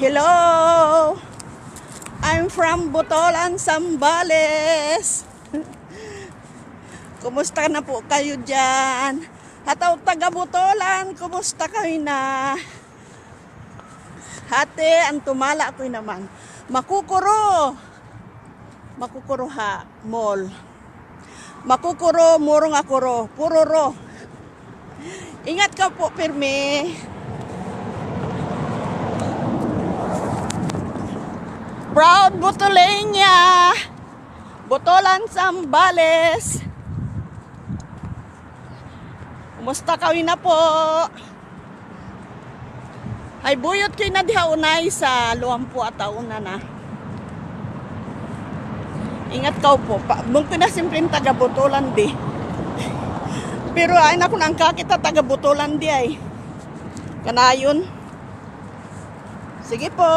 Hello! I'm from Botolan, Zambales. Kumusta na po kayo dyan? Hataw taga Botolan, kumusta kayo na? Hati, ang tumala ako naman. Makukuro. Makukuro ha, mall. Makukuro, murong akuro. Puroro. Ingat ka po, pirmi. Proud Botolenia. Botolan, Zambales. Kumusta kayo na po? Ay buyot kayo na diha unay sa luwampu at tauna na. Ingat ka po. Mungkin na simpleng taga Botolan di. Pero ay na kung ang kakita taga Botolan di ay. Kanayon. Sige po.